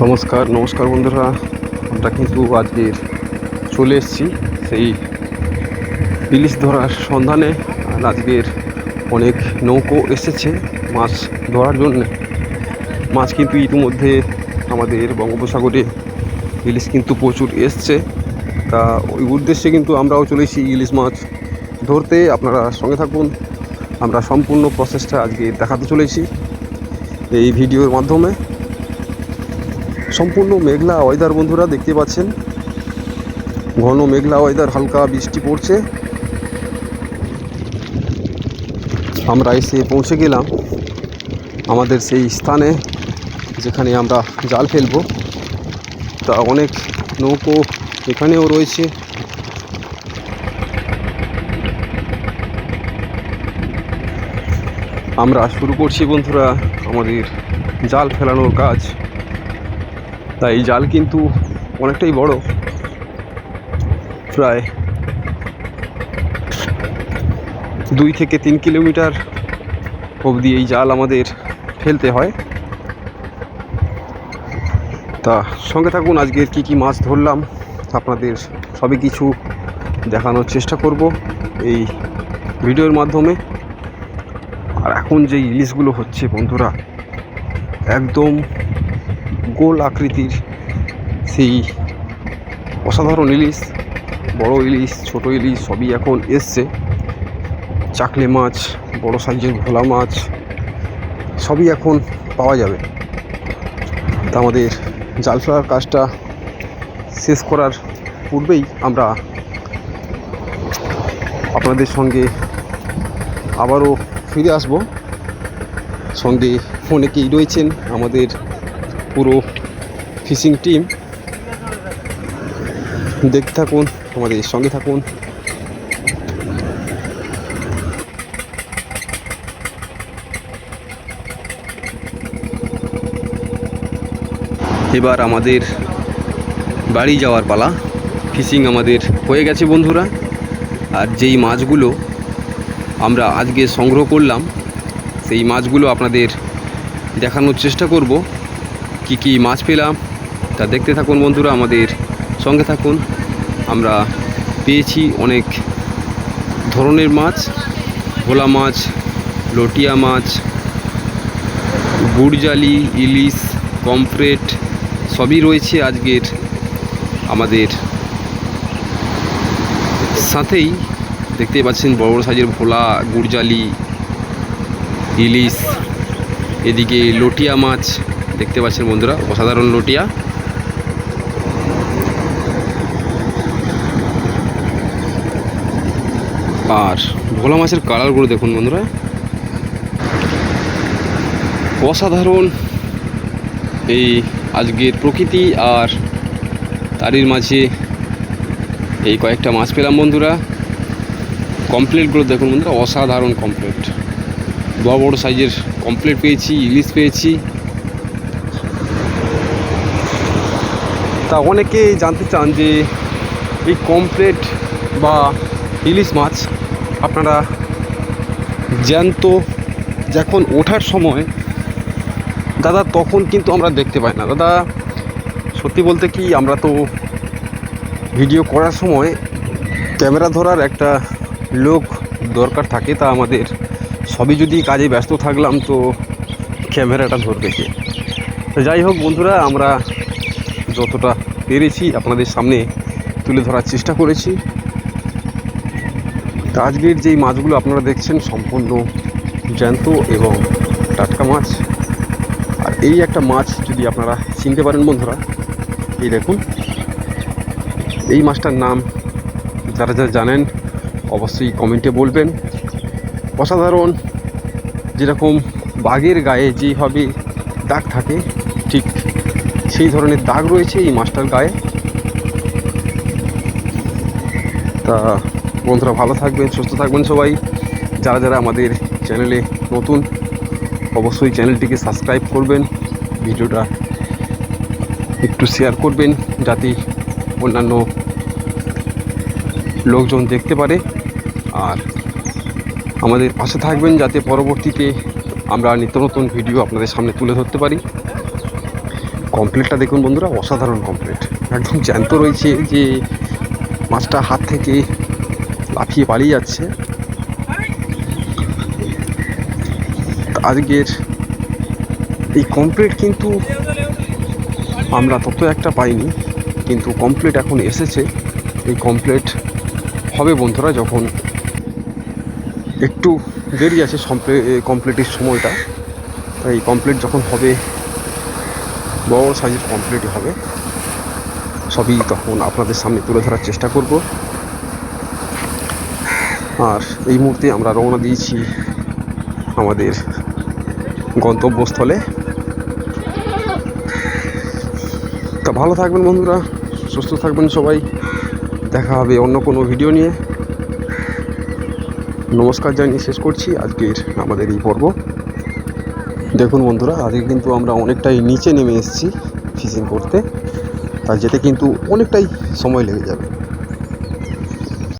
নমস্কার নমস্কার বন্ধুরা, আমরা কিন্তু আজকের চলে এসেছি সেই ইলিশ ধরার সন্ধানে। আর আজকের অনেক নৌকো এসেছে মাছ ধরার জন্য। মাছ কিন্তু ইতিমধ্যে আমাদের বঙ্গোপসাগরে ইলিশ কিন্তু প্রচুর এসছে, তা ওই উদ্দেশ্যে কিন্তু আমরাও চলেছি ইলিশ মাছ ধরতে। আপনারা সঙ্গে থাকুন, আমরা সম্পূর্ণ প্রসেসটা আজকে দেখাতে চলেছি এই ভিডিওর মাধ্যমে। সম্পূর্ণ মেঘলা ওয়েদার বন্ধুরা, দেখতে পাচ্ছেন ঘন মেঘলা ওয়েদার, হালকা বৃষ্টি পড়ছে। আমরা এসে পৌঁছে গেলাম আমাদের সেই স্থানে যেখানে আমরা জাল ফেলবো। তা অনেক নৌকো এখানেও রয়েছে। আমরা শুরু করছি বন্ধুরা আমাদের জাল ফেলানোর কাজ। তাই এই জাল কিন্তু অনেকটাই বড়, প্রায় 2 থেকে 3 কিলোমিটার অবধি এই জাল আমাদের ফেলতে হয়। তা সঙ্গে থাকুন, আজকের কি মাছ ধরলাম আপনাদের সবই কিছু দেখানোর চেষ্টা করব এই ভিডিওর মাধ্যমে। আর এখন যে ইলিশগুলো হচ্ছে বন্ধুরা, একদম গোল আকৃতির সেই অসাধারণ ইলিশ, বড় ইলিশ ছোট ইলিশ সবই এখন এসছে। চাকলে মাছ, বড় সাইজের ভোলা মাছ সবই এখন পাওয়া যাবে। তা আমাদের জাল ফেলার কাজটা শেষ করার পূর্বেই আমরা আপনাদের সঙ্গে আবারও ফিরে আসব। সঙ্গে অনেকেই রয়েছেন আমাদের পুরো ফিশিং টিম। দেখতে থাকুন, আমাদের সঙ্গে থাকুন। এবার আমাদের বাড়ি যাওয়ার পালা। ফিশিং আমাদের হয়ে গেছে বন্ধুরা। আর যেই মাছগুলো আমরা আজকে সংগ্রহ করলাম সেই মাছগুলো আপনাদের দেখানোর চেষ্টা করব। কি মাছ পেলাম তা দেখতে থাকুন বন্ধুরা, আমাদের সঙ্গে থাকুন। আমরা পেয়েছি অনেক ধরনের মাছ, ভোলা মাছ, লটিয়া মাছ, গুড়জালি, ইলিশ, কমপ্লেট সবই রয়েছে আজকের আমাদের সাথেই। দেখতেই পাচ্ছেন বড় বড় সাইজের ভোলা, গুড়জালি, ইলিশ, এদিকে লটিয়া মাছ দেখতে পাচ্ছেন বন্ধুরা, অসাধারণ লটিয়া। আর ভোলা মাছের কালারগুলো দেখুন বন্ধুরা, অসাধারণ এই আজকের প্রকৃতি। আর তারই মাঝে এই কয়েকটা মাছ পেলাম বন্ধুরা। কমপ্লেটগুলো দেখুন বন্ধুরা, অসাধারণ কমপ্লেট, বড় বড় সাইজের কমপ্লেট পেয়েছি, ইলিশ পেয়েছি। তা অনেকে জানতে চান যে এই কমপ্লেট বা ইলিশ মাছ আপনারা জ্যান্ত যখন ওঠার সময় দাদা তখন কিন্তু আমরা দেখতে পাই না। দাদা সত্যি বলতে কি, আমরা তো ভিডিও করার সময় ক্যামেরা ধরার একটা লোক দরকার থাকে। তা আমাদের সবই যদি কাজে ব্যস্ত থাকলাম তো ক্যামেরাটা ধরবে কে? তো যাই হোক বন্ধুরা, আমরা যতটা পেরেছি আপনাদের সামনে তুলে ধরার চেষ্টা করেছি। তা আজকের যেই মাছগুলো আপনারা দেখছেন সম্পূর্ণ জ্যান্ত এবং টাটকা মাছ। আর এই একটা মাছ যদি আপনারা চিনতে পারেন বন্ধুরা, এই দেখুন এই মাছটার নাম যারা যারা জানেন অবশ্যই কমেন্টে বলবেন। অসাধারণ, যেরকম বাঘের গায়ে যেভাবে দাগ থাকে ঠিক সেই ধরনের দাগ রয়েছে এই মাছটার গায়ে। তা বন্ধুরা ভালো থাকবেন, সুস্থ থাকবেন সবাই। যারা যারা আমাদের চ্যানেলে নতুন অবশ্যই চ্যানেলটিকে সাবস্ক্রাইব করবেন, ভিডিওটা একটু শেয়ার করবেন যাতে অন্যান্য লোকজন দেখতে পারে। আর আমাদের পাশে থাকবেন যাতে পরবর্তীতে আমরা নিত্য নতুন ভিডিও আপনাদের সামনে তুলে ধরতে পারি। কমপ্লিটটা দেখুন বন্ধুরা, অসাধারণ কমপ্লিট, একদম জ্যান্ত রয়েছে। যে মাছটা হাত থেকে লাফিয়ে পালিয়ে যাচ্ছে। আজকের এই কমপ্লিট কিন্তু আমরা তত একটা পাইনি, কিন্তু কমপ্লিট এখন এসেছে। এই কমপ্লিট হবে বন্ধুরা, যখন একটু দেরি আছে কমপ্লিটের সময়টা, তাই কমপ্লিট যখন হবে, বড় সাইজের কমপ্লিটই হবে, সবই তখন আপনাদের সামনে তুলে ধরার চেষ্টা করব। আর এই মুহূর্তে আমরা রওনা দিয়েছি আমাদের গন্তব্যস্থলে। তা ভালো থাকবেন বন্ধুরা, সুস্থ থাকবেন সবাই, দেখা হবে অন্য কোনো ভিডিও নিয়ে। নমস্কার জানিয়ে শেষ করছি আজকের আমাদের এই পর্ব। দেখুন বন্ধুরা, আজকে কিন্তু আমরা অনেকটাই নিচে নেমে এসেছি ফিশিং করতে, তাই যেতে কিন্তু অনেকটাই সময় লেগে যাবে।